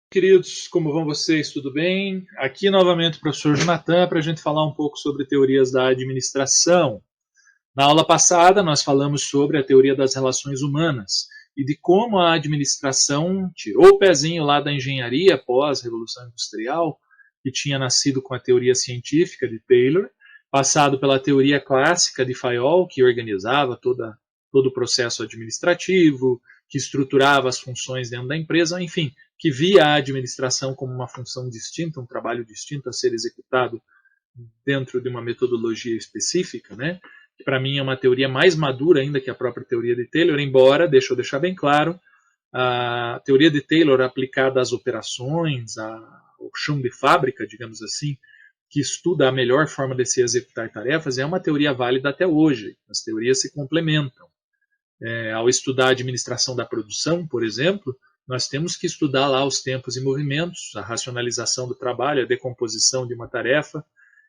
Queridos, como vão vocês? Tudo bem? Aqui novamente o professor Jonathan para a gente falar um pouco sobre teorias da administração. Na aula passada nós falamos sobre a teoria das relações humanas e de como a administração tirou o pezinho lá da engenharia pós-revolução industrial, que tinha nascido com a teoria científica de Taylor, passado pela teoria clássica de Fayol, que organizava todo o processo administrativo, que estruturava as funções dentro da empresa, enfim, que via a administração como uma função distinta, um trabalho distinto a ser executado dentro de uma metodologia específica, né? Que para mim é uma teoria mais madura ainda que a própria teoria de Taylor, embora, deixa eu deixar bem claro, a teoria de Taylor aplicada às operações, ao chão de fábrica, digamos assim, que estuda a melhor forma de se executar tarefas, é uma teoria válida até hoje. As teorias se complementam. Ao estudar a administração da produção, por exemplo, nós temos que estudar lá os tempos e movimentos, a racionalização do trabalho, a decomposição de uma tarefa,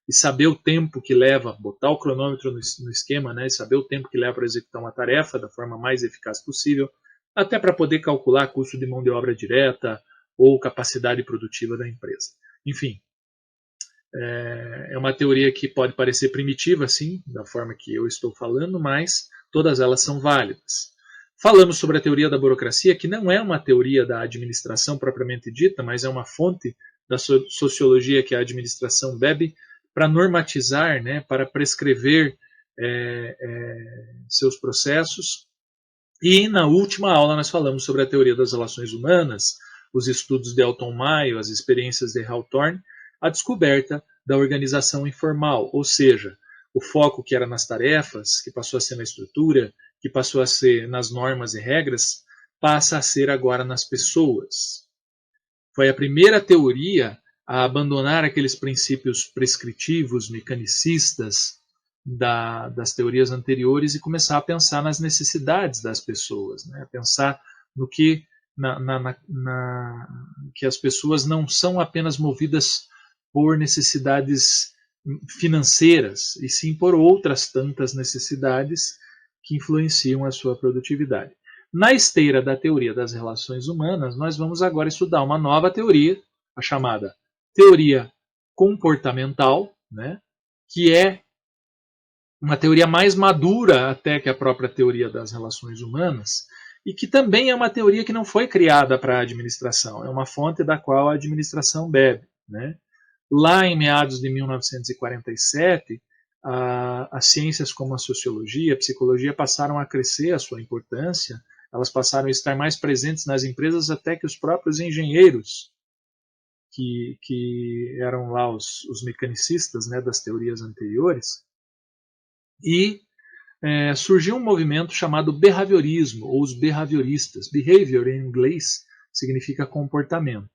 e saber o tempo que leva, botar o cronômetro no esquema, né, e saber o tempo que leva para executar uma tarefa da forma mais eficaz possível, até para poder calcular custo de mão de obra direta ou capacidade produtiva da empresa. Enfim, é uma teoria que pode parecer primitiva, assim, da forma que eu estou falando, mas todas elas são válidas. Falamos sobre a teoria da burocracia, que não é uma teoria da administração propriamente dita, mas é uma fonte da sociologia que a administração bebe para normatizar, né, para prescrever seus processos. E na última aula nós falamos sobre a teoria das relações humanas, os estudos de Elton Mayo, as experiências de Hawthorne, a descoberta da organização informal, ou seja, o foco que era nas tarefas, que passou a ser na estrutura, que passou a ser nas normas e regras, passa a ser agora nas pessoas. Foi a primeira teoria a abandonar aqueles princípios prescritivos, mecanicistas das teorias anteriores e começar a pensar nas necessidades das pessoas, né? A pensar no que que as pessoas não são apenas movidas por necessidades financeiras, e sim por outras tantas necessidades que influenciam a sua produtividade. Na esteira da teoria das relações humanas, nós vamos agora estudar uma nova teoria, a chamada teoria comportamental, né, que é uma teoria mais madura até que a própria teoria das relações humanas, e que também é uma teoria que não foi criada para a administração, é uma fonte da qual a administração bebe, né? Lá em meados de 1947, as ciências como a sociologia, a psicologia passaram a crescer a sua importância, elas passaram a estar mais presentes nas empresas até que os próprios engenheiros, que eram lá os mecanicistas, né, das teorias anteriores, e surgiu um movimento chamado behaviorismo, ou os behavioristas. Behavior, em inglês, significa comportamento.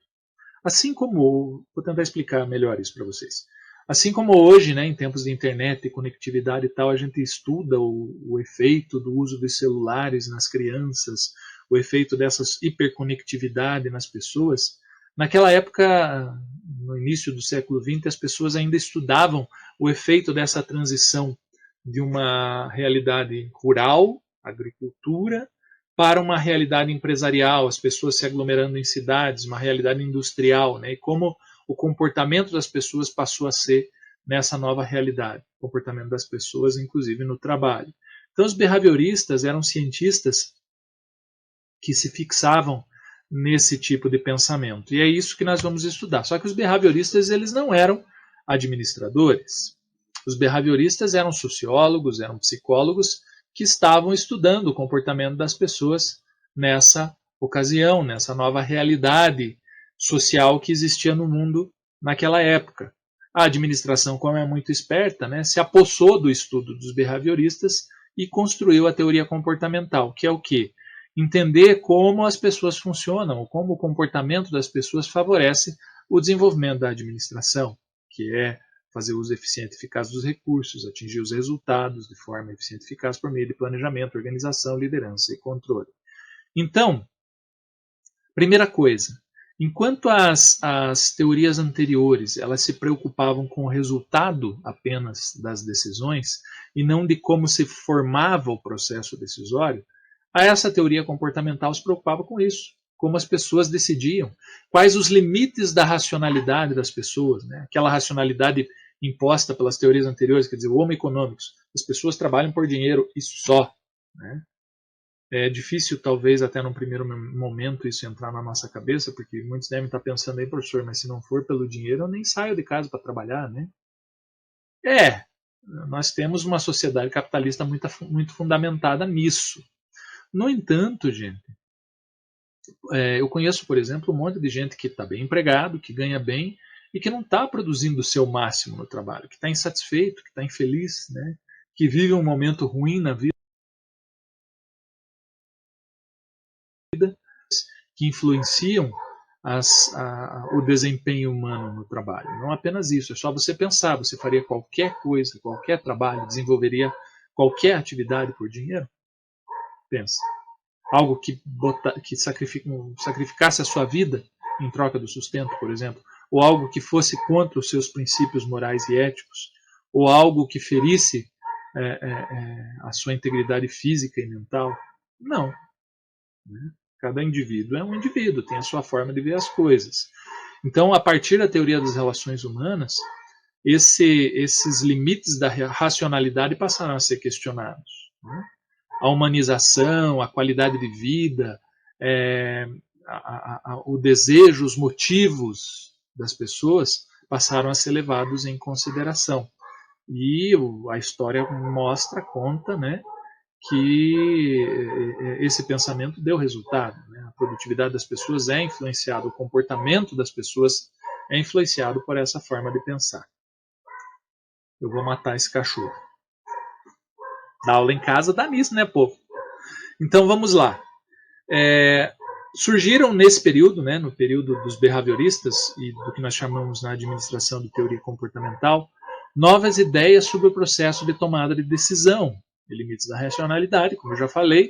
Assim como, vou tentar explicar melhor isso para vocês. Assim como hoje, né, em tempos de internet e conectividade e tal, a gente estuda o efeito do uso de celulares nas crianças, o efeito dessas hiperconectividade nas pessoas, naquela época, no início do século XX, as pessoas ainda estudavam o efeito dessa transição de uma realidade rural, agricultura, para uma realidade empresarial, as pessoas se aglomerando em cidades, uma realidade industrial, né? E como o comportamento das pessoas passou a ser nessa nova realidade, o comportamento das pessoas, inclusive no trabalho. Então, os behavioristas eram cientistas que se fixavam nesse tipo de pensamento. E é isso que nós vamos estudar. Só que os behavioristas, eles não eram administradores. Os behavioristas eram sociólogos, eram psicólogos que estavam estudando o comportamento das pessoas nessa ocasião, nessa nova realidade social que existia no mundo naquela época. A administração, como é muito esperta, né, se apossou do estudo dos behavioristas e construiu a teoria comportamental, que é o quê? Entender como as pessoas funcionam, como o comportamento das pessoas favorece o desenvolvimento da administração, que é fazer uso eficiente e eficaz dos recursos, atingir os resultados de forma eficiente e eficaz por meio de planejamento, organização, liderança e controle. Então, primeira coisa, enquanto as teorias anteriores elas se preocupavam com o resultado apenas das decisões e não de como se formava o processo decisório, essa teoria comportamental se preocupava com isso, como as pessoas decidiam, quais os limites da racionalidade das pessoas, né? Aquela racionalidade imposta pelas teorias anteriores, quer dizer, o homo economicus, as pessoas trabalham por dinheiro e só, né? É difícil, talvez, até num primeiro momento isso entrar na nossa cabeça, porque muitos devem estar pensando aí, professor, mas se não for pelo dinheiro, eu nem saio de casa para trabalhar, né? Nós temos uma sociedade capitalista muito fundamentada nisso. No entanto, gente, eu conheço, por exemplo, um monte de gente que está bem empregado, que ganha bem e que não está produzindo o seu máximo no trabalho, que está insatisfeito, que está infeliz, né? Que vive um momento ruim na vida, que influenciam o desempenho humano no trabalho. Não apenas isso, é só você pensar, você faria qualquer coisa, qualquer trabalho, desenvolveria qualquer atividade por dinheiro? Pensa. Algo que sacrificasse a sua vida em troca do sustento, por exemplo, ou algo que fosse contra os seus princípios morais e éticos, ou algo que ferisse a sua integridade física e mental. Não. Né? Cada indivíduo é um indivíduo, tem a sua forma de ver as coisas. Então, a partir da teoria das relações humanas, esses limites da racionalidade passaram a ser questionados. Né? A humanização, a qualidade de vida, o desejo, os motivos das pessoas passaram a ser levados em consideração. E a história conta, né, que esse pensamento deu resultado. Né? A produtividade das pessoas é influenciada, o comportamento das pessoas é influenciado por essa forma de pensar. Eu vou matar esse cachorro. Dá aula em casa dá nisso, né, povo? Então vamos lá. Surgiram nesse período, né, no período dos behavioristas e do que nós chamamos na administração de teoria comportamental, novas ideias sobre o processo de tomada de decisão, de limites da racionalidade, como eu já falei,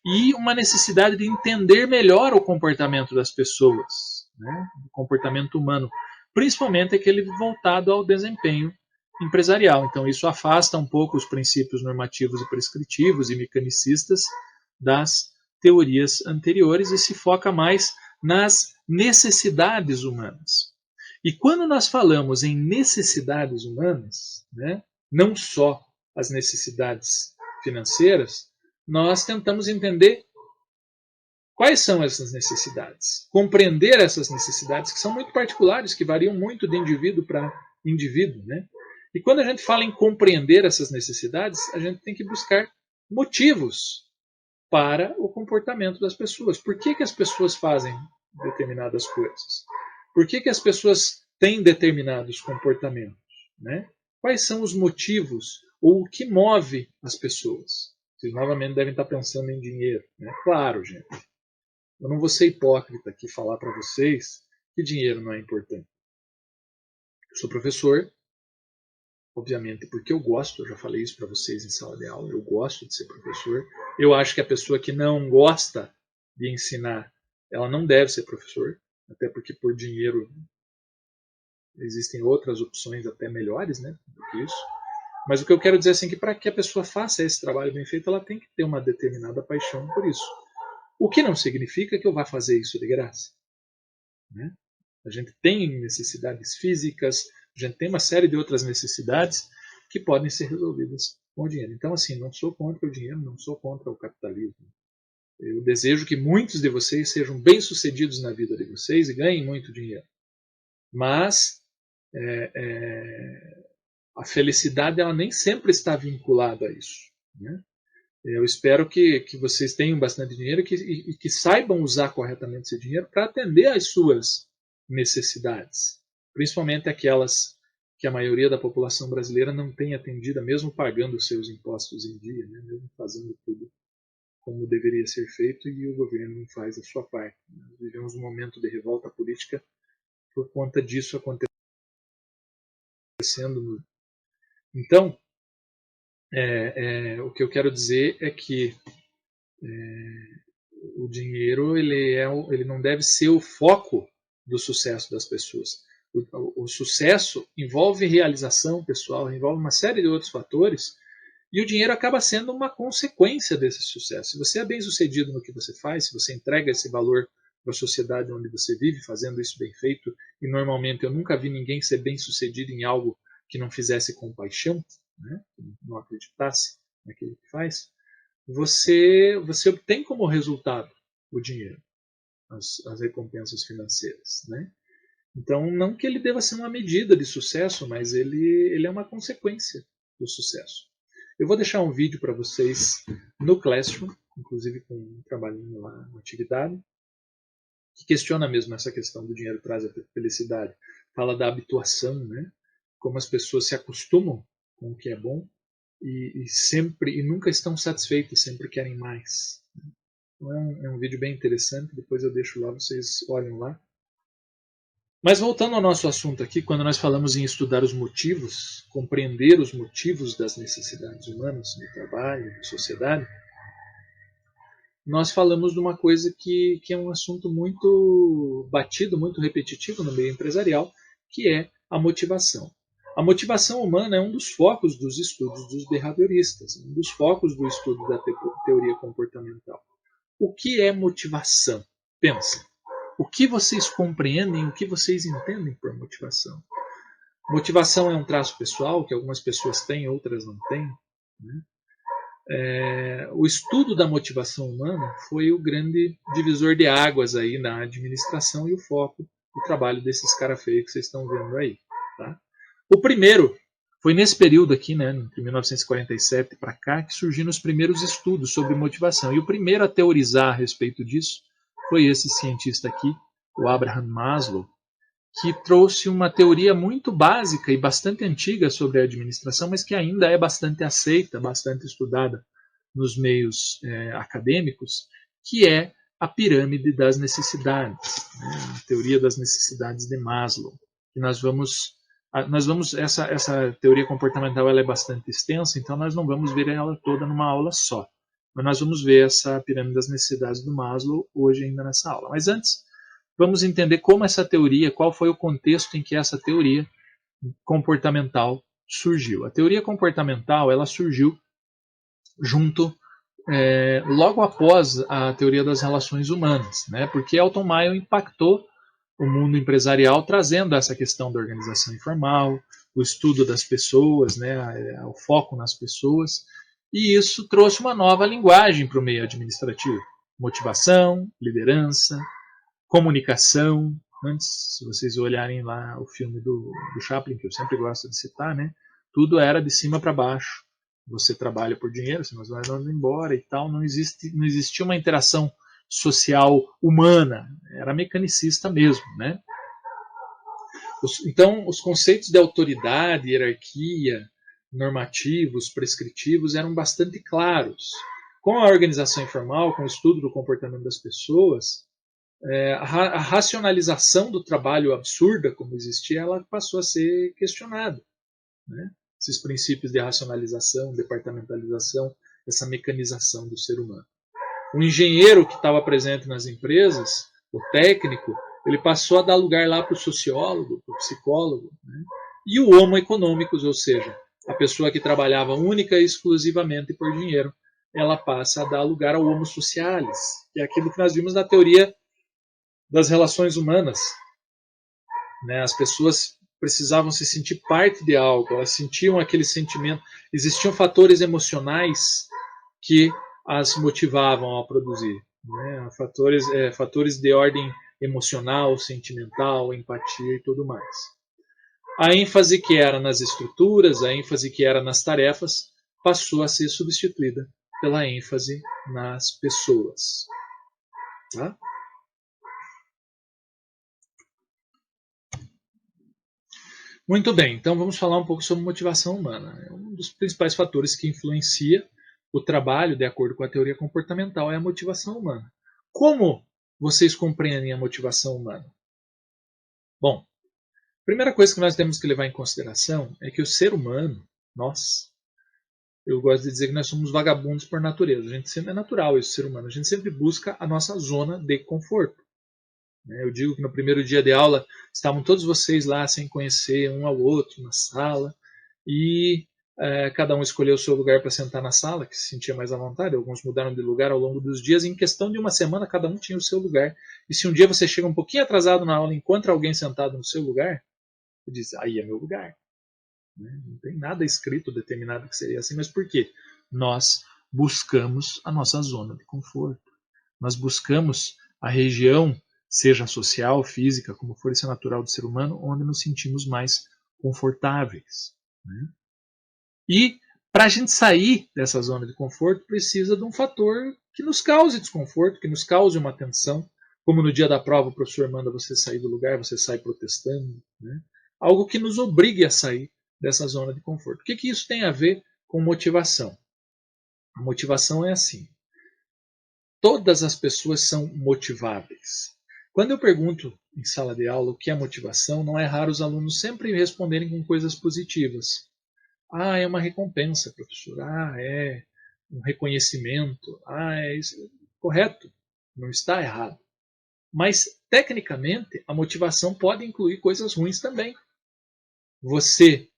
e uma necessidade de entender melhor o comportamento das pessoas, né, o comportamento humano, principalmente aquele voltado ao desempenho empresarial. Então isso afasta um pouco os princípios normativos e prescritivos e mecanicistas das teorias anteriores e se foca mais nas necessidades humanas. E quando nós falamos em necessidades humanas, né, não só as necessidades financeiras, nós tentamos entender quais são essas necessidades, compreender essas necessidades que são muito particulares, que variam muito de indivíduo para indivíduo, né? E quando a gente fala em compreender essas necessidades, a gente tem que buscar motivos para o comportamento das pessoas. Por que as pessoas fazem determinadas coisas? Por que as pessoas têm determinados comportamentos? Né? Quais são os motivos ou o que move as pessoas? Vocês novamente devem estar pensando em dinheiro. Né? Claro, gente. Eu não vou ser hipócrita aqui falar para vocês que dinheiro não é importante. Eu sou professor, obviamente porque eu gosto, eu já falei isso para vocês em sala de aula, eu gosto de ser professor. Eu acho que a pessoa que não gosta de ensinar, ela não deve ser professor, até porque por dinheiro existem outras opções até melhores, né, do que isso. Mas o que eu quero dizer assim, é que para que a pessoa faça esse trabalho bem feito, ela tem que ter uma determinada paixão por isso. O que não significa que eu vá fazer isso de graça. Né? A gente tem necessidades físicas, a gente tem uma série de outras necessidades que podem ser resolvidas com o dinheiro. Então, assim, não sou contra o dinheiro, não sou contra o capitalismo. Eu desejo que muitos de vocês sejam bem-sucedidos na vida de vocês e ganhem muito dinheiro. Mas a felicidade ela nem sempre está vinculada a isso. Né? Eu espero que vocês tenham bastante dinheiro e que saibam usar corretamente esse dinheiro para atender às suas necessidades, principalmente aquelas que a maioria da população brasileira não tem atendida, mesmo pagando os seus impostos em dia, né? Mesmo fazendo tudo como deveria ser feito e o governo não faz a sua parte. Nós vivemos um momento de revolta política por conta disso acontecendo. Então, o que eu quero dizer é que o dinheiro ele não deve ser o foco do sucesso das pessoas. O sucesso envolve realização pessoal, envolve uma série de outros fatores, e o dinheiro acaba sendo uma consequência desse sucesso. Se você é bem sucedido no que você faz, se você entrega esse valor para a sociedade onde você vive, fazendo isso bem feito. E normalmente eu nunca vi ninguém ser bem sucedido em algo que não fizesse com paixão, né? Que não acreditasse naquilo que faz. Você obtém como resultado o dinheiro, as recompensas financeiras, né? Então, não que ele deva ser uma medida de sucesso, mas ele é uma consequência do sucesso. Eu vou deixar um vídeo para vocês no Classroom, inclusive com um trabalhinho lá, uma atividade, que questiona mesmo essa questão do dinheiro traz a felicidade. Fala da habituação, né? Como as pessoas se acostumam com o que é bom e nunca estão satisfeitas, sempre querem mais. Então é um vídeo bem interessante, depois eu deixo lá, vocês olhem lá. Mas voltando ao nosso assunto aqui, quando nós falamos em estudar os motivos, compreender os motivos das necessidades humanas, do trabalho, da sociedade, nós falamos de uma coisa que é um assunto muito batido, muito repetitivo no meio empresarial, que é a motivação. A motivação humana é um dos focos dos estudos dos behavioristas, um dos focos do estudo da teoria comportamental. O que é motivação? Pensa. O que vocês compreendem, o que vocês entendem por motivação? Motivação é um traço pessoal que algumas pessoas têm, outras não têm, né? O estudo da motivação humana foi o grande divisor de águas aí na administração e o foco do trabalho desses caras feios que vocês estão vendo aí. Tá? O primeiro foi nesse período aqui, né, entre 1947 para cá, que surgiram os primeiros estudos sobre motivação. E o primeiro a teorizar a respeito disso foi esse cientista aqui, o Abraham Maslow, que trouxe uma teoria muito básica e bastante antiga sobre a administração, mas que ainda é bastante aceita, bastante estudada nos meios acadêmicos, que é a pirâmide das necessidades, né? A teoria das necessidades de Maslow. E nós vamos essa teoria comportamental ela é bastante extensa, então nós não vamos ver ela toda numa aula só. Mas nós vamos ver essa pirâmide das necessidades do Maslow hoje ainda nessa aula. Mas antes, vamos entender como essa teoria, qual foi o contexto em que essa teoria comportamental surgiu. A teoria comportamental ela surgiu logo após a teoria das relações humanas, né? Porque Elton Mayo impactou o mundo empresarial trazendo essa questão da organização informal, o estudo das pessoas, né? O foco nas pessoas, e isso trouxe uma nova linguagem para o meio administrativo. Motivação, liderança, comunicação. Antes, se vocês olharem lá o filme do Chaplin, que eu sempre gosto de citar, né? Tudo era de cima para baixo. Você trabalha por dinheiro, senão você vai mandando embora e tal. Não existia uma interação social humana. Era mecanicista mesmo, né? Então, os conceitos de autoridade, hierarquia, normativos, prescritivos eram bastante claros. Com a organização informal, com o estudo do comportamento das pessoas, a racionalização do trabalho absurda como existia, ela passou a ser questionada, né? Esses princípios de racionalização, departamentalização, essa mecanização do ser humano. O engenheiro que estava presente nas empresas, o técnico, ele passou a dar lugar lá para o sociólogo, para o psicólogo, né? E o homo econômicos, ou seja, a pessoa que trabalhava única e exclusivamente por dinheiro, ela passa a dar lugar ao homo socialis, que é aquilo que nós vimos na teoria das relações humanas, né? As pessoas precisavam se sentir parte de algo, elas sentiam aquele sentimento. Existiam fatores emocionais que as motivavam a produzir, né? Fatores de ordem emocional, sentimental, empatia e tudo mais. A ênfase que era nas estruturas, a ênfase que era nas tarefas, passou a ser substituída pela ênfase nas pessoas. Tá? Muito bem, então vamos falar um pouco sobre motivação humana. Um dos principais fatores que influencia o trabalho, de acordo com a teoria comportamental, é a motivação humana. Como vocês compreendem a motivação humana? Bom, a primeira coisa que nós temos que levar em consideração é que o ser humano, eu gosto de dizer que nós somos vagabundos por natureza. A gente sempre é natural esse ser humano. A gente sempre busca a nossa zona de conforto. Eu digo que no primeiro dia de aula estavam todos vocês lá sem conhecer um ao outro na sala e Cada um escolheu o seu lugar para sentar na sala, que se sentia mais à vontade. Alguns mudaram de lugar ao longo dos dias. Em questão de uma semana, cada um tinha o seu lugar. E se um dia você chega um pouquinho atrasado na aula e encontra alguém sentado no seu lugar, você diz, aí é meu lugar. Não tem nada escrito determinado que seria assim. Mas por quê? Nós buscamos a nossa zona de conforto. Nós buscamos a região, seja social, física, como for, isso é natural do ser humano, onde nos sentimos mais confortáveis. Né? E para a gente sair dessa zona de conforto, precisa de um fator que nos cause desconforto, que nos cause uma tensão. Como no dia da prova o professor manda você sair do lugar, você sai protestando. Né? Algo que nos obrigue a sair dessa zona de conforto. O que isso tem a ver com motivação? A motivação é assim. Todas as pessoas são motiváveis. Quando eu pergunto em sala de aula o que é motivação, não é raro os alunos sempre responderem com coisas positivas. Ah, é uma recompensa, professor. Ah, é um reconhecimento. Ah, é isso. Correto. Não está errado. Mas, tecnicamente, a motivação pode incluir coisas ruins também. Você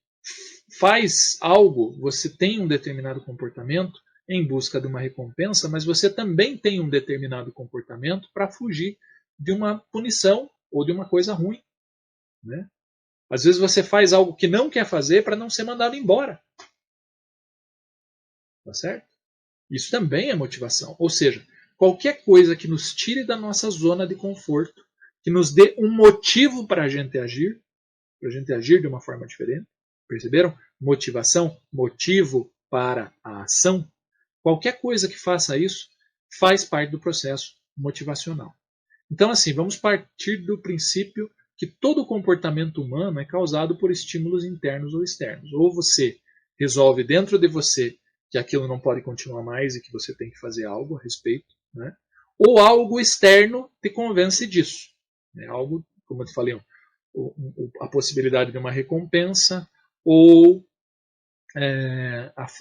faz algo, você tem um determinado comportamento em busca de uma recompensa, mas você também tem um determinado comportamento para fugir de uma punição ou de uma coisa ruim. Né? Às vezes você faz algo que não quer fazer para não ser mandado embora. Tá certo? Isso também é motivação. Ou seja, qualquer coisa que nos tire da nossa zona de conforto, que nos dê um motivo para a gente agir de uma forma diferente. Perceberam? Motivação, motivo para a ação. Qualquer coisa que faça isso faz parte do processo motivacional. Então, assim, vamos partir do princípio que todo comportamento humano é causado por estímulos internos ou externos. Ou você resolve dentro de você que aquilo não pode continuar mais e que você tem que fazer algo a respeito, né? Ou algo externo te convence disso. Né? Algo, como eu te falei, a possibilidade de uma recompensa ou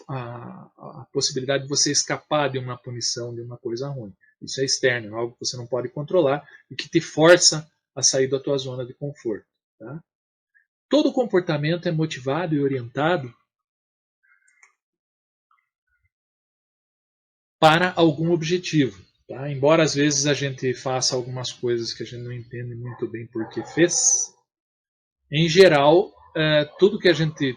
a possibilidade de você escapar de uma punição, de uma coisa ruim. Isso é externo, é algo que você não pode controlar e que te força a sair da tua zona de conforto. Tá? Todo comportamento é motivado e orientado para algum objetivo. Tá? Embora às vezes a gente faça algumas coisas que a gente não entende muito bem por que fez, em geral,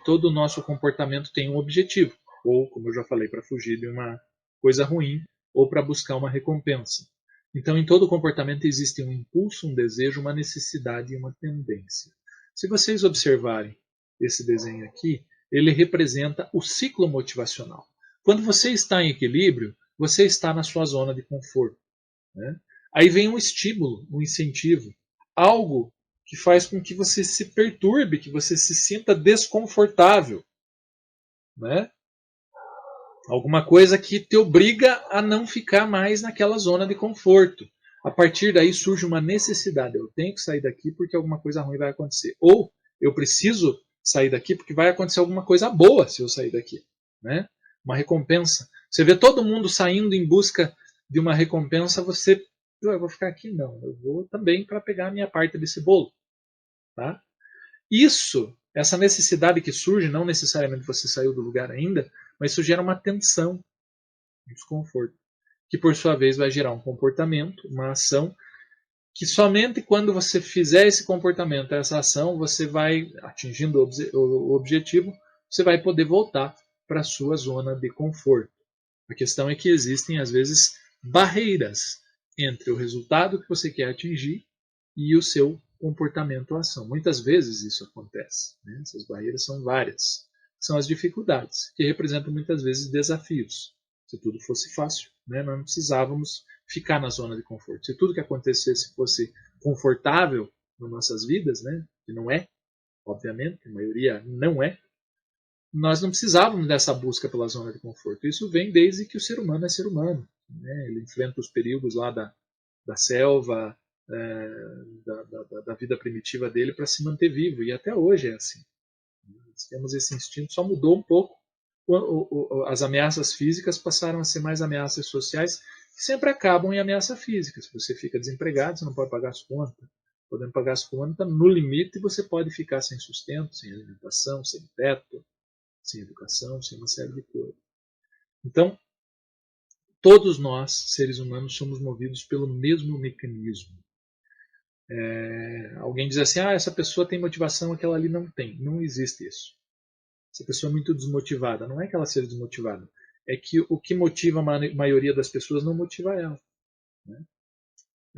todo o nosso comportamento tem um objetivo. Ou, como eu já falei, para fugir de uma coisa ruim ou para buscar uma recompensa. Então, em todo comportamento existe um impulso, um desejo, uma necessidade e uma tendência. Se vocês observarem esse desenho aqui, ele representa o ciclo motivacional. Quando você está em equilíbrio, você está na sua zona de conforto. Né? Aí vem um estímulo, um incentivo, algo que faz com que você se perturbe, que você se sinta desconfortável. Né? Alguma coisa que te obriga a não ficar mais naquela zona de conforto. A partir daí surge uma necessidade. Eu tenho que sair daqui porque alguma coisa ruim vai acontecer. Ou eu preciso sair daqui porque vai acontecer alguma coisa boa se eu sair daqui. Né? Uma recompensa. Você vê todo mundo saindo em busca de uma recompensa, você, eu vou ficar aqui? Não, eu vou também para pegar a minha parte desse bolo. Tá? Essa necessidade que surge, não necessariamente você saiu do lugar ainda, mas isso gera uma tensão, um desconforto, que por sua vez vai gerar um comportamento, uma ação, que somente quando você fizer esse comportamento, essa ação, você vai, atingindo o objetivo, você vai poder voltar para a sua zona de conforto. A questão é que existem, às vezes, barreiras entre o resultado que você quer atingir e o seu comportamento ou ação. Muitas vezes isso acontece. Né? Essas barreiras são várias. São as dificuldades, que representam muitas vezes desafios. Se tudo fosse fácil, né? Nós não precisávamos ficar na zona de conforto. Se tudo que acontecesse fosse confortável nas nossas vidas, né? Que não é, obviamente, a maioria não é, nós não precisávamos dessa busca pela zona de conforto. Isso vem desde que o ser humano é ser humano. Né? Ele enfrenta os perigos lá da selva, da vida primitiva dele para se manter vivo. E até hoje é assim. Nós temos esse instinto, só mudou um pouco. As ameaças físicas passaram a ser mais ameaças sociais, que sempre acabam em ameaça física. Se você fica desempregado, você não pode pagar as contas. Podendo pagar as contas, no limite você pode ficar sem sustento, sem alimentação, sem teto, sem educação, sem uma série de coisas. Então, todos nós, seres humanos, somos movidos pelo mesmo mecanismo. Alguém diz assim, essa pessoa tem motivação, aquela ali não tem. Não existe isso. Essa pessoa é muito desmotivada. Não é que ela seja desmotivada. É que o que motiva a maioria das pessoas não motiva ela. Né?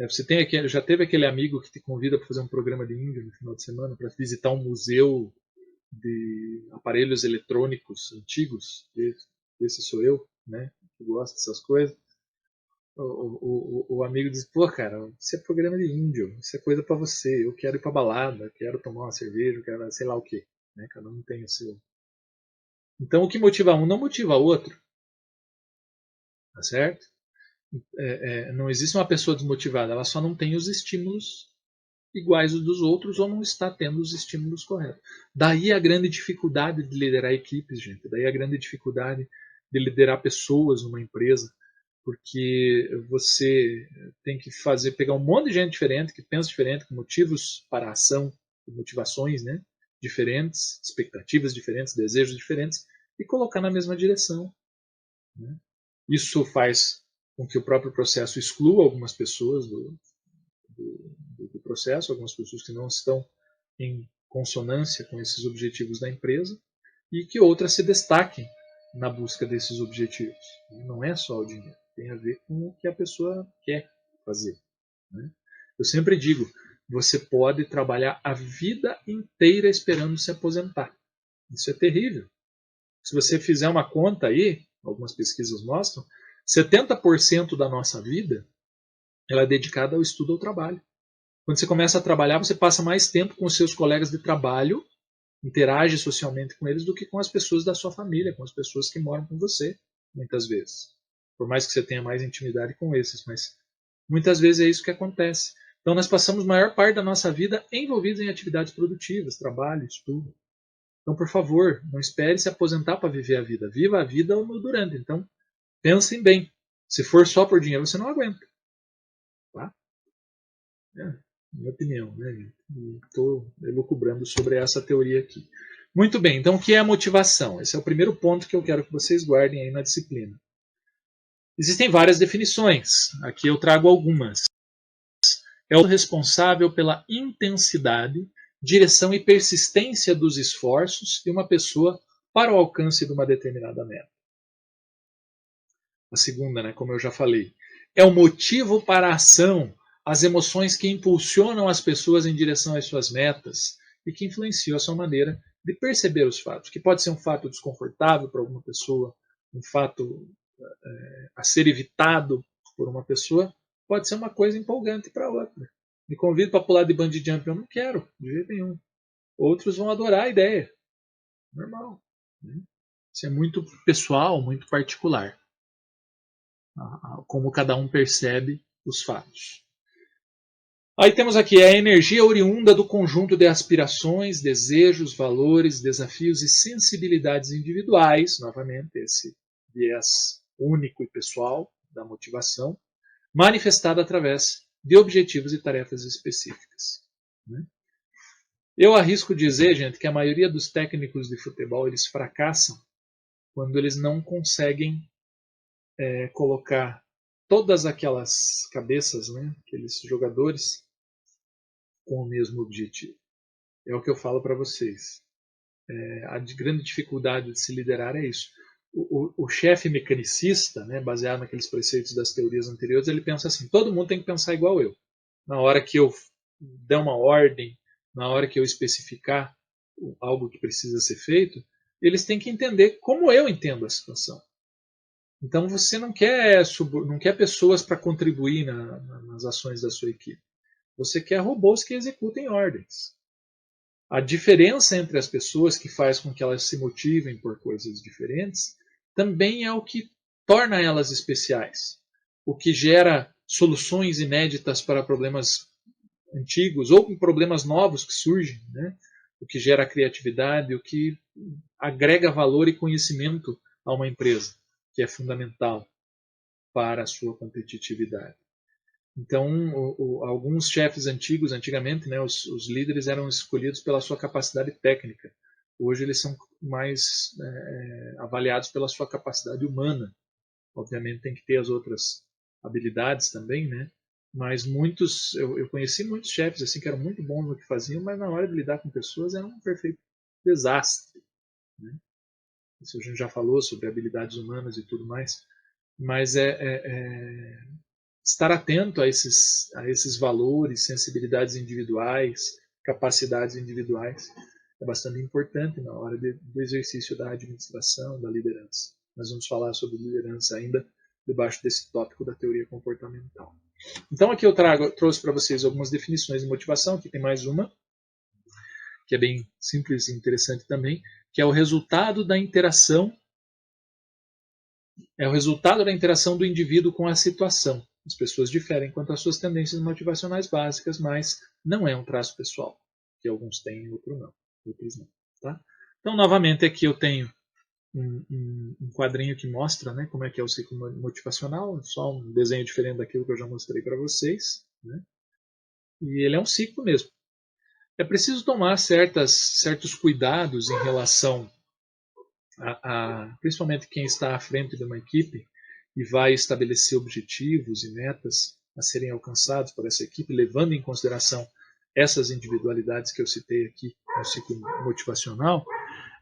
Você já teve aquele amigo que te convida para fazer um programa de índio no final de semana, para visitar um museu de aparelhos eletrônicos antigos? Esse sou eu, né? Que gosta dessas coisas. O amigo diz, pô, cara, isso é programa de índio, isso é coisa para você, eu quero ir pra balada, quero tomar uma cerveja, quero sei lá o quê. Né? Cada um tem o seu. Então o que motiva um não motiva o outro. Tá certo? Não existe uma pessoa desmotivada, ela só não tem os estímulos iguais aos dos outros ou não está tendo os estímulos corretos. Daí a grande dificuldade de liderar equipes, gente. Daí a grande dificuldade de liderar pessoas numa empresa, porque você tem que pegar um monte de gente diferente, que pensa diferente, com motivos para a ação, motivações, né, diferentes, expectativas diferentes, desejos diferentes, e colocar na mesma direção. Né? Isso faz com que o próprio processo exclua algumas pessoas do processo, algumas pessoas que não estão em consonância com esses objetivos da empresa, e que outras se destaquem na busca desses objetivos. Não é só o dinheiro, tem a ver com o que a pessoa quer fazer. Né? Eu sempre digo, você pode trabalhar a vida inteira esperando se aposentar. Isso é terrível. Se você fizer uma conta aí, algumas pesquisas mostram, 70% da nossa vida ela é dedicada ao estudo ou ao trabalho. Quando você começa a trabalhar, você passa mais tempo com os seus colegas de trabalho, interage socialmente com eles, do que com as pessoas da sua família, com as pessoas que moram com você, muitas vezes. Por mais que você tenha mais intimidade com esses, mas muitas vezes é isso que acontece. Então nós passamos a maior parte da nossa vida envolvidos em atividades produtivas, trabalho, estudo. Então, por favor, não espere se aposentar para viver a vida. Viva a vida no durante. Então, pensem bem. Se for só por dinheiro, você não aguenta. Tá? Minha opinião, né? Estou elucubrando sobre essa teoria aqui. Muito bem, então o que é a motivação? Esse é o primeiro ponto que eu quero que vocês guardem aí na disciplina. Existem várias definições, aqui eu trago algumas. É o responsável pela intensidade, direção e persistência dos esforços de uma pessoa para o alcance de uma determinada meta. A segunda, né, como eu já falei, é o motivo para a ação, as emoções que impulsionam as pessoas em direção às suas metas e que influenciam a sua maneira de perceber os fatos, que pode ser um fato desconfortável para alguma pessoa, um fato a ser evitado por uma pessoa, pode ser uma coisa empolgante para outra. Me convido para pular de bungee jump, eu não quero, de jeito nenhum. Outros vão adorar a ideia. Normal. Né? Isso é muito pessoal, muito particular. Como cada um percebe os fatos. Aí temos aqui a energia oriunda do conjunto de aspirações, desejos, valores, desafios e sensibilidades individuais, novamente esse viés único e pessoal da motivação, manifestada através de objetivos e tarefas específicas. Né? Eu arrisco dizer, gente, que a maioria dos técnicos de futebol eles fracassam quando eles não conseguem colocar todas aquelas cabeças, né, aqueles jogadores, com o mesmo objetivo. É o que eu falo para vocês. A grande dificuldade de se liderar é isso. O chefe mecanicista, né, baseado naqueles preceitos das teorias anteriores, ele pensa assim: todo mundo tem que pensar igual eu. Na hora que eu der uma ordem, na hora que eu especificar algo que precisa ser feito, eles têm que entender como eu entendo a situação. Então você não quer pessoas para contribuir nas ações da sua equipe. Você quer robôs que executem ordens. A diferença entre as pessoas que faz com que elas se motivem por coisas diferentes também é o que torna elas especiais. O que gera soluções inéditas para problemas antigos ou problemas novos que surgem, né? O que gera criatividade, o que agrega valor e conhecimento a uma empresa, que é fundamental para a sua competitividade. Então, alguns chefes antigamente, né, os líderes eram escolhidos pela sua capacidade técnica. Hoje eles são mais avaliados pela sua capacidade humana. Obviamente tem que ter as outras habilidades também, né? Mas muitos, eu conheci muitos chefes assim que eram muito bons no que faziam, mas na hora de lidar com pessoas era um perfeito desastre, né? Isso a gente já falou sobre habilidades humanas e tudo mais, mas estar atento a esses valores, sensibilidades individuais, capacidades individuais é bastante importante na hora do exercício da administração, da liderança. Nós vamos falar sobre liderança ainda debaixo desse tópico da teoria comportamental. Então aqui eu trouxe para vocês algumas definições de motivação, aqui tem mais uma, que é bem simples e interessante também, que é o resultado da interação do indivíduo com a situação. As pessoas diferem quanto às suas tendências motivacionais básicas, mas não é um traço pessoal, que alguns têm e outros não. Tá? Então, novamente, aqui eu tenho um quadrinho que mostra, né, como é que é o ciclo motivacional, só um desenho diferente daquilo que eu já mostrei para vocês. Né? E ele é um ciclo mesmo. É preciso tomar certos cuidados em relação principalmente quem está à frente de uma equipe e vai estabelecer objetivos e metas a serem alcançados por essa equipe, levando em consideração essas individualidades que eu citei aqui no ciclo motivacional,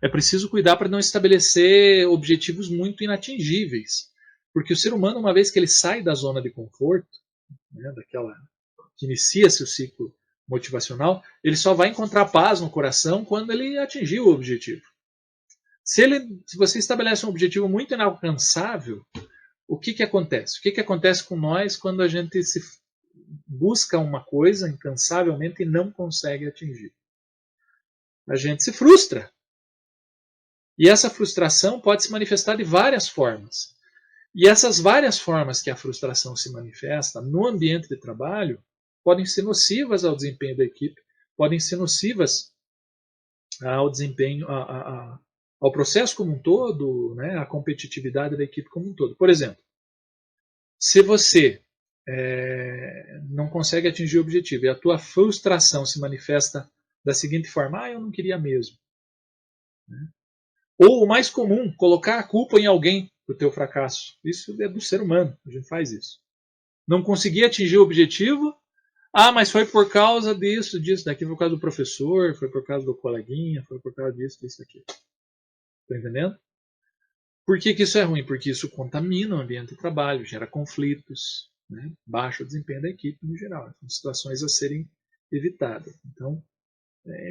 é preciso cuidar para não estabelecer objetivos muito inatingíveis. Porque o ser humano, uma vez que ele sai da zona de conforto, né, que inicia-se o ciclo motivacional, ele só vai encontrar paz no coração quando ele atingir o objetivo. Se você estabelece um objetivo muito inalcançável, o que acontece? O que acontece com nós quando a gente busca uma coisa incansavelmente e não consegue atingir? A gente se frustra. E essa frustração pode se manifestar de várias formas. E essas várias formas que a frustração se manifesta no ambiente de trabalho podem ser nocivas ao desempenho da equipe, podem ser nocivas ao desempenho, ao processo como um todo, né, à competitividade da equipe como um todo. Por exemplo, se você não consegue atingir o objetivo e a tua frustração se manifesta da seguinte forma: eu não queria mesmo. Né? Ou o mais comum, colocar a culpa em alguém do teu fracasso. Isso é do ser humano, a gente faz isso. Não consegui atingir o objetivo, mas foi por causa disso, daquilo, foi por causa do professor, foi por causa do coleguinha, foi por causa disso, daquilo. Está entendendo? Por que isso é ruim? Porque isso contamina o ambiente de trabalho, gera conflitos, né? Baixa o desempenho da equipe no geral. São situações a serem evitadas. Então,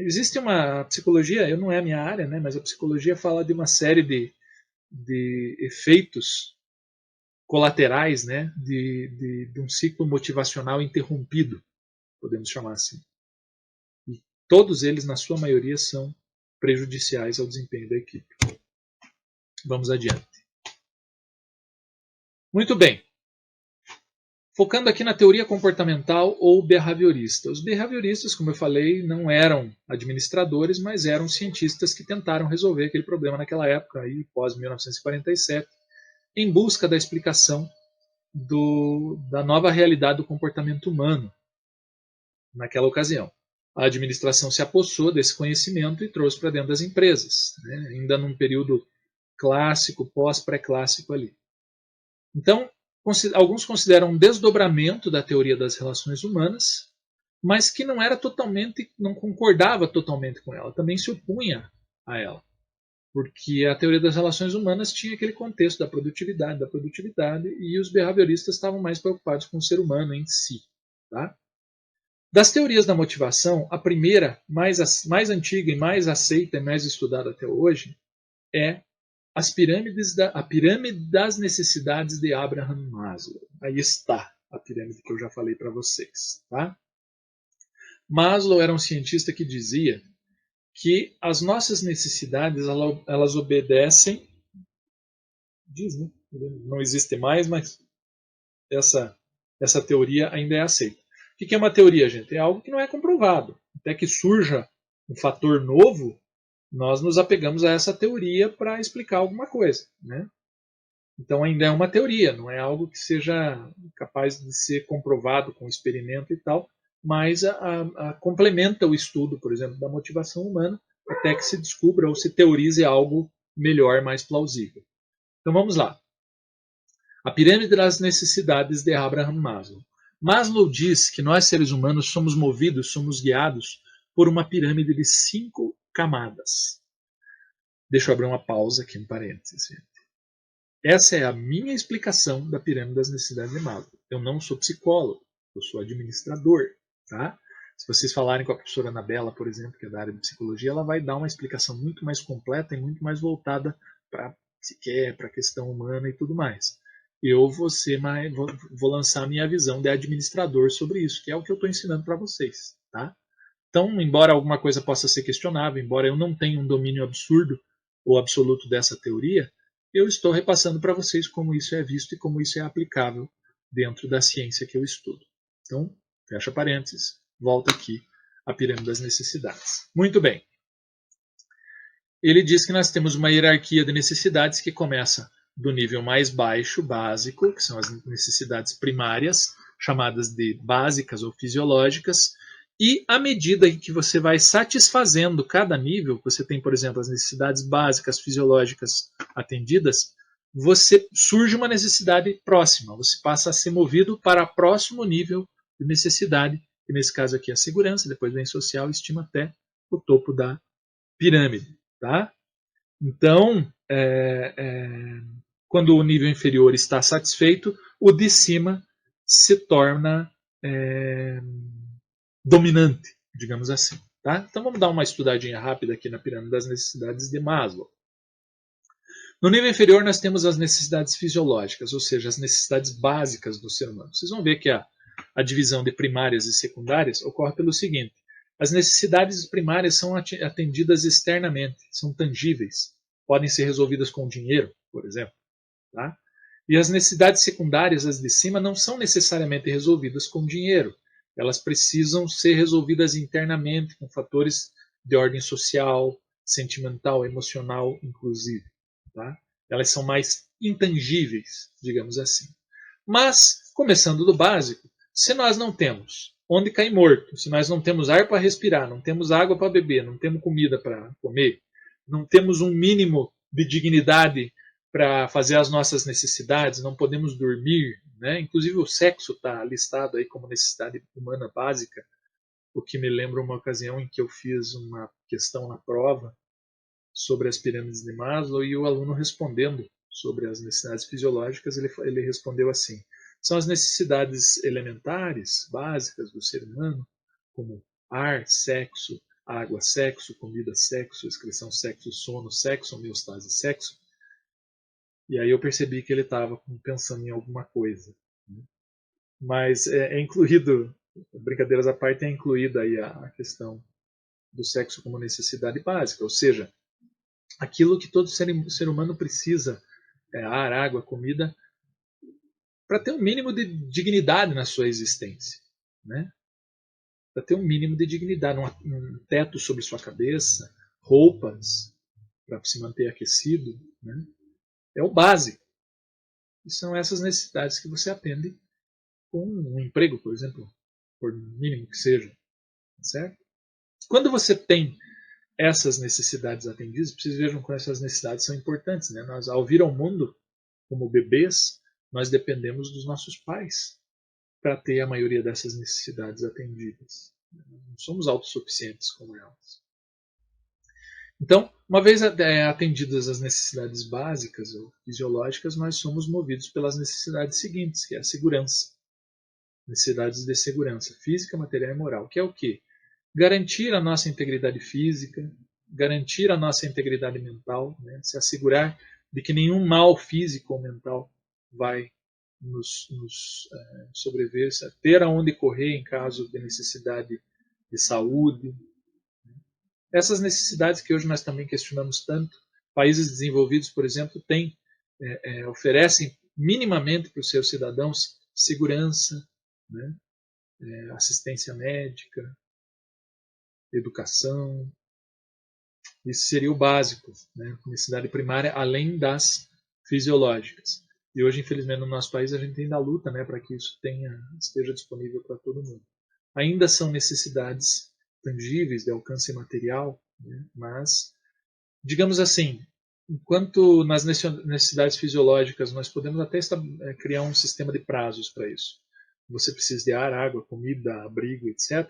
existe uma psicologia, não é a minha área, né, mas a psicologia fala de uma série de efeitos colaterais, né, de um ciclo motivacional interrompido, podemos chamar assim. E todos eles, na sua maioria, são prejudiciais ao desempenho da equipe. Vamos adiante. Muito bem. Focando aqui na teoria comportamental ou behaviorista. Os behavioristas, como eu falei, não eram administradores, mas eram cientistas que tentaram resolver aquele problema naquela época, aí, pós-1947, em busca da explicação da nova realidade do comportamento humano naquela ocasião. A administração se apossou desse conhecimento e trouxe para dentro das empresas, né, ainda num período clássico, pós-pré-clássico ali. Então, alguns consideram um desdobramento da teoria das relações humanas, mas que não concordava totalmente com ela, também se opunha a ela. Porque a teoria das relações humanas tinha aquele contexto da produtividade, e os behavioristas estavam mais preocupados com o ser humano em si. Tá? Das teorias da motivação, a primeira, mais antiga e mais aceita e mais estudada até hoje, é a pirâmide das necessidades de Abraham Maslow. Aí está a pirâmide que eu já falei para vocês. Tá? Maslow era um cientista que dizia que as nossas necessidades elas obedecem, diz, né? Não existe mais, mas essa teoria ainda é aceita. O que é uma teoria, gente? É algo que não é comprovado. Até que surja um fator novo, nós nos apegamos a essa teoria para explicar alguma coisa. Né? Então ainda é uma teoria, não é algo que seja capaz de ser comprovado com experimento e tal, mas complementa o estudo, por exemplo, da motivação humana, até que se descubra ou se teorize algo melhor, mais plausível. Então vamos lá. A pirâmide das necessidades de Abraham Maslow. Maslow diz que nós seres humanos somos movidos, somos guiados por uma pirâmide de 5 camadas. Deixa eu abrir uma pausa aqui no parênteses. Essa é a minha explicação da pirâmide das necessidades de Maslow. Eu não sou psicólogo, eu sou administrador. Tá? Se vocês falarem com a professora Anabela, por exemplo, que é da área de psicologia, ela vai dar uma explicação muito mais completa e muito mais voltada para a psique, para a questão humana e tudo mais. Eu vou lançar a minha visão de administrador sobre isso, que é o que eu estou ensinando para vocês. Tá? Então, embora alguma coisa possa ser questionável, embora eu não tenha um domínio absurdo ou absoluto dessa teoria, eu estou repassando para vocês como isso é visto e como isso é aplicável dentro da ciência que eu estudo. Então, fecha parênteses, volta aqui à pirâmide das necessidades. Muito bem. Ele diz que nós temos uma hierarquia de necessidades que começa do nível mais baixo, básico, que são as necessidades primárias, chamadas de básicas ou fisiológicas, e à medida que você vai satisfazendo cada nível, você tem, por exemplo, as necessidades básicas fisiológicas atendidas, surge uma necessidade próxima, você passa a ser movido para o próximo nível de necessidade, que nesse caso aqui é a segurança, depois vem social, estima até o topo da pirâmide. Tá? Então, quando o nível inferior está satisfeito, o de cima se torna dominante, digamos assim. Tá? Então vamos dar uma estudadinha rápida aqui na pirâmide das necessidades de Maslow. No nível inferior nós temos as necessidades fisiológicas, ou seja, as necessidades básicas do ser humano. Vocês vão ver que a divisão de primárias e secundárias ocorre pelo seguinte: as necessidades primárias são atendidas externamente, são tangíveis, podem ser resolvidas com dinheiro, por exemplo. Tá? E as necessidades secundárias, as de cima, não são necessariamente resolvidas com dinheiro. Elas precisam ser resolvidas internamente, com fatores de ordem social, sentimental, emocional, inclusive. Tá? Elas são mais intangíveis, digamos assim. Mas, começando do básico, se nós não temos onde cair morto, se nós não temos ar para respirar, não temos água para beber, não temos comida para comer, não temos um mínimo de dignidade para fazer as nossas necessidades, não podemos dormir, né? Inclusive o sexo está listado aí como necessidade humana básica, o que me lembra uma ocasião em que eu fiz uma questão na prova sobre as pirâmides de Maslow e o aluno respondendo sobre as necessidades fisiológicas, ele respondeu assim: são as necessidades elementares, básicas do ser humano, como ar, sexo, água, sexo, comida, sexo, excreção, sexo, sono, sexo, homeostase, sexo. E aí eu percebi que ele estava pensando em alguma coisa. Né? Mas é incluído, brincadeiras à parte, é incluída aí a questão do sexo como necessidade básica, ou seja, aquilo que todo ser humano precisa, ar, água, comida, para ter um mínimo de dignidade na sua existência. Né? Para ter um mínimo de dignidade, um teto sobre sua cabeça, roupas para se manter aquecido. Né? É o básico. E são essas necessidades que você atende com um emprego, por exemplo, por mínimo que seja. Certo? Quando você tem essas necessidades atendidas, vocês vejam como essas necessidades são importantes. Né? Nós, ao vir ao mundo como bebês, nós dependemos dos nossos pais para ter a maioria dessas necessidades atendidas. Não somos autossuficientes como elas. Então, uma vez atendidas as necessidades básicas ou fisiológicas, nós somos movidos pelas necessidades seguintes, que é a segurança. Necessidades de segurança física, material e moral, que é o quê? Garantir a nossa integridade física, garantir a nossa integridade mental, né? Se assegurar de que nenhum mal físico ou mental vai nos sobrever, ter aonde correr em caso de necessidade de saúde. Essas necessidades que hoje nós também questionamos tanto, países desenvolvidos, por exemplo, oferecem minimamente para os seus cidadãos segurança, né? Assistência médica, educação. Isso seria o básico, né? Necessidade primária, além das fisiológicas. E hoje, infelizmente, no nosso país, a gente ainda luta, né, para que isso esteja disponível para todo mundo. Ainda são necessidades tangíveis, de alcance material, né? Mas, digamos assim, enquanto nas necessidades fisiológicas nós podemos até criar um sistema de prazos para isso. Você precisa de ar, água, comida, abrigo, etc.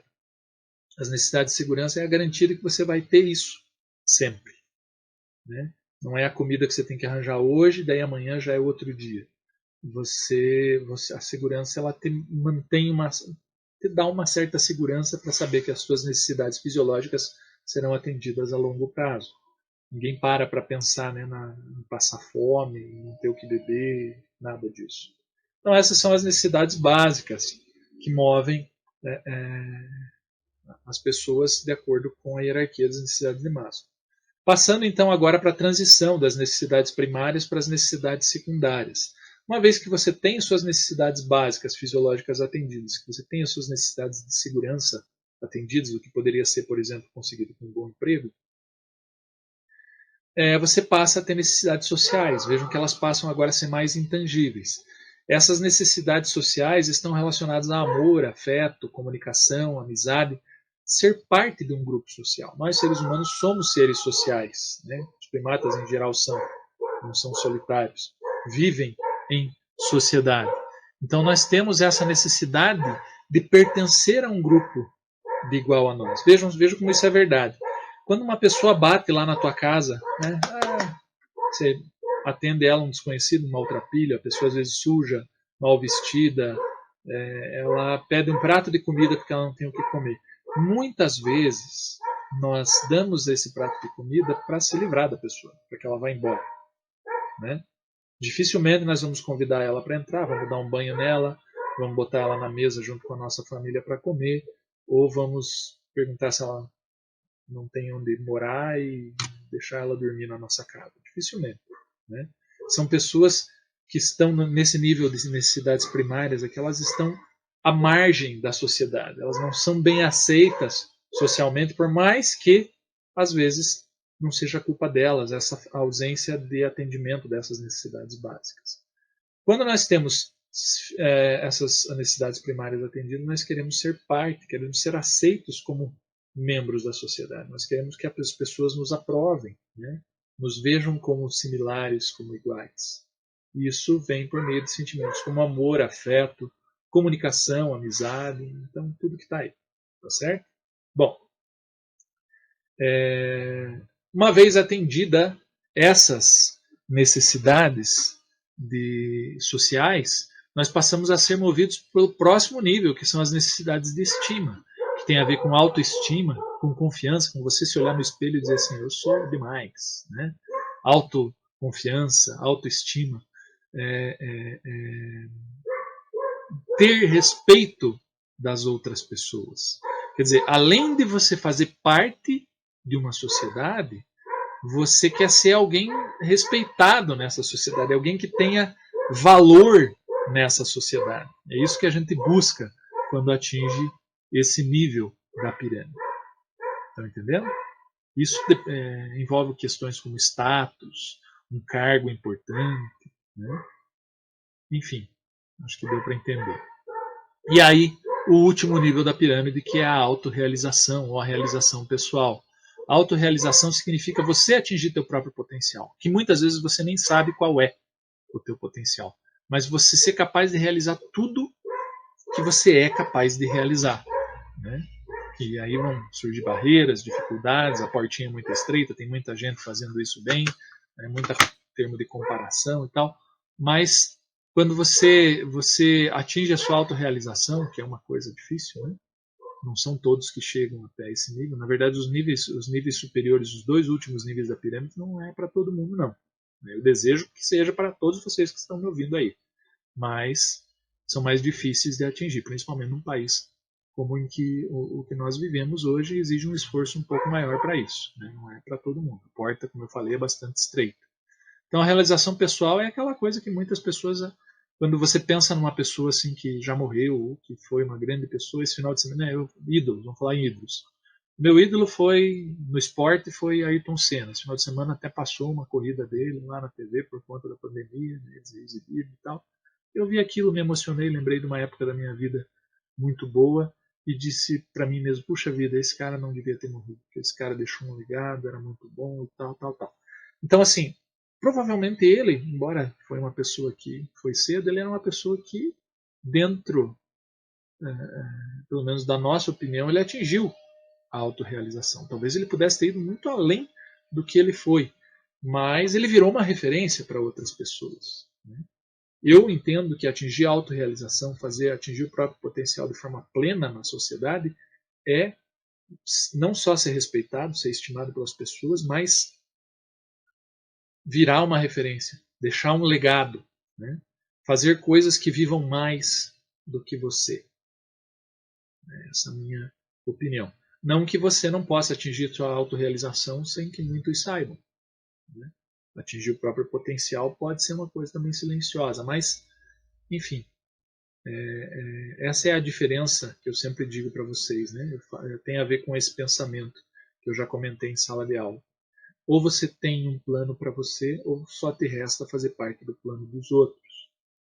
As necessidades de segurança é a garantia de que você vai ter isso sempre, né? Não é a comida que você tem que arranjar hoje, daí amanhã já é outro dia. A segurança ela te dá uma certa segurança para saber que as suas necessidades fisiológicas serão atendidas a longo prazo. Ninguém para pensar, né, em passar fome, em não ter o que beber, nada disso. Então essas são as necessidades básicas que movem as pessoas de acordo com a hierarquia das necessidades de Maslow. Passando então agora para a transição das necessidades primárias para as necessidades secundárias. Uma vez que você tem suas necessidades básicas fisiológicas atendidas, que você tem as suas necessidades de segurança atendidas, o que poderia ser, por exemplo, conseguido com um bom emprego, você passa a ter necessidades sociais. Vejam que elas passam agora a ser mais intangíveis. Essas necessidades sociais estão relacionadas a amor, afeto, comunicação, amizade, ser parte de um grupo social. Nós, seres humanos, somos seres sociais, né? Os primatas, em geral, não são solitários. Vivem em sociedade. Então, nós temos essa necessidade de pertencer a um grupo de igual a nós. Vejam como isso é verdade. Quando uma pessoa bate lá na tua casa, né, você atende ela, um desconhecido, uma maltrapilha, a pessoa às vezes suja, mal vestida, ela pede um prato de comida porque ela não tem o que comer. Muitas vezes nós damos esse prato de comida para se livrar da pessoa, para que ela vá embora, né? Dificilmente nós vamos convidar ela para entrar, vamos dar um banho nela, vamos botar ela na mesa junto com a nossa família para comer, ou vamos perguntar se ela não tem onde morar e deixar ela dormir na nossa casa. Dificilmente, né? São pessoas que estão nesse nível de necessidades primárias, é que elas estão à margem da sociedade. Elas não são bem aceitas socialmente, por mais que, às vezes, não seja culpa delas, essa ausência de atendimento dessas necessidades básicas. Quando nós temos essas necessidades primárias atendidas, nós queremos ser parte, queremos ser aceitos como membros da sociedade. Nós queremos que as pessoas nos aprovem, né? Nos vejam como similares, como iguais. E isso vem por meio de sentimentos como amor, afeto, comunicação, amizade, então tudo que está aí. Tá certo? Bom, uma vez atendida essas necessidades sociais, nós passamos a ser movidos pelo próximo nível, que são as necessidades de estima, que tem a ver com autoestima, com confiança, com você se olhar no espelho e dizer assim, eu sou demais, né? Autoconfiança, autoestima, ter respeito das outras pessoas. Quer dizer, além de você fazer parte de uma sociedade, você quer ser alguém respeitado nessa sociedade, alguém que tenha valor nessa sociedade. É isso que a gente busca quando atinge esse nível da pirâmide. Estão entendendo? Isso envolve questões como status, um cargo importante, né? Enfim, acho que deu para entender. E aí, o último nível da pirâmide, que é a autorrealização ou a realização pessoal. A autorrealização significa você atingir teu próprio potencial, que muitas vezes você nem sabe qual é o teu potencial, mas você ser capaz de realizar tudo que você é capaz de realizar, né? E aí vão surgir barreiras, dificuldades, a portinha é muito estreita, tem muita gente fazendo isso bem, muito termo de comparação e tal, mas quando você atinge a sua autorrealização, que é uma coisa difícil, né? Não são todos que chegam até esse nível. Na verdade, os níveis superiores, os dois últimos níveis da pirâmide, não é para todo mundo, não. Eu desejo que seja para todos vocês que estão me ouvindo aí. Mas são mais difíceis de atingir, principalmente num país como em que o que nós vivemos hoje exige um esforço um pouco maior para isso, né? Não é para todo mundo. A porta, como eu falei, é bastante estreita. Então a realização pessoal é aquela coisa que muitas pessoas, quando você pensa numa pessoa assim que já morreu ou que foi uma grande pessoa, esse final de semana, ídolos, vamos falar em ídolos. Meu ídolo no esporte foi Ayrton Senna. Esse final de semana até passou uma corrida dele lá na TV por conta da pandemia, né, exibido e tal. Eu vi aquilo, me emocionei, lembrei de uma época da minha vida muito boa e disse para mim mesmo, puxa vida, esse cara não devia ter morrido, porque esse cara deixou um legado, era muito bom e tal, tal, tal. Então, assim, provavelmente ele, embora foi uma pessoa que foi cedo, ele era uma pessoa que, dentro, pelo menos da nossa opinião, ele atingiu a autorrealização. Talvez ele pudesse ter ido muito além do que ele foi, mas ele virou uma referência para outras pessoas. Né? Eu entendo que atingir a autorrealização, atingir o próprio potencial de forma plena na sociedade, é não só ser respeitado, ser estimado pelas pessoas, mas virar uma referência, deixar um legado, né? Fazer coisas que vivam mais do que você. Essa é a minha opinião. Não que você não possa atingir sua autorrealização sem que muitos saibam. Né? Atingir o próprio potencial pode ser uma coisa também silenciosa, mas, enfim, essa é a diferença que eu sempre digo para vocês. Né? Tem a ver com esse pensamento que eu já comentei em sala de aula. Ou você tem um plano para você, ou só te resta fazer parte do plano dos outros.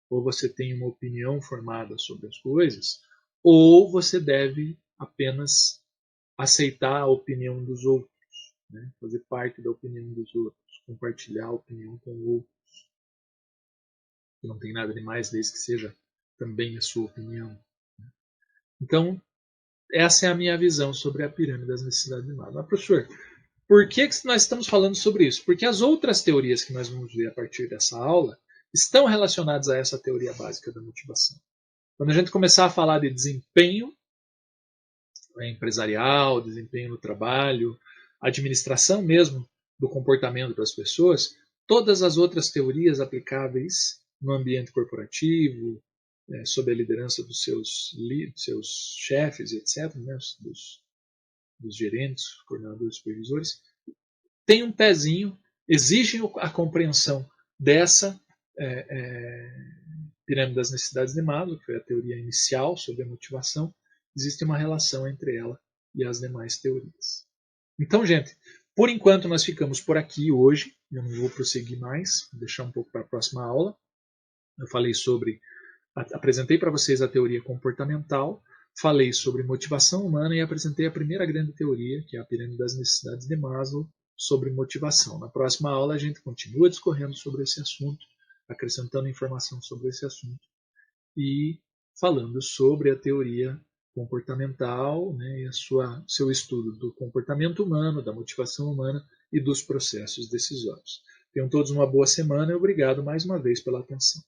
Ou você tem uma opinião formada sobre as coisas, ou você deve apenas aceitar a opinião dos outros, né? Fazer parte da opinião dos outros, compartilhar a opinião com outros. Não tem nada de mais desde que seja também a sua opinião. Né? Então, essa é a minha visão sobre a pirâmide das necessidades humanas. Mas, professor, por que nós estamos falando sobre isso? Porque as outras teorias que nós vamos ver a partir dessa aula estão relacionadas a essa teoria básica da motivação. Quando a gente começar a falar de desempenho empresarial, desempenho no trabalho, administração mesmo do comportamento das pessoas, todas as outras teorias aplicáveis no ambiente corporativo, sob a liderança dos seus chefes, etc., né, dos gerentes, coordenadores, supervisores, tem um pezinho, exigem a compreensão dessa pirâmide das necessidades de Maslow, que foi a teoria inicial sobre a motivação. Existe uma relação entre ela e as demais teorias. Então, gente, por enquanto nós ficamos por aqui hoje. Eu não vou prosseguir mais, vou deixar um pouco para a próxima aula. Eu apresentei para vocês a teoria comportamental, falei sobre motivação humana e apresentei a primeira grande teoria, que é a pirâmide das necessidades de Maslow, sobre motivação. Na próxima aula a gente continua discorrendo sobre esse assunto, acrescentando informação sobre esse assunto e falando sobre a teoria comportamental, né, e seu estudo do comportamento humano, da motivação humana e dos processos decisórios. Tenham todos uma boa semana e obrigado mais uma vez pela atenção.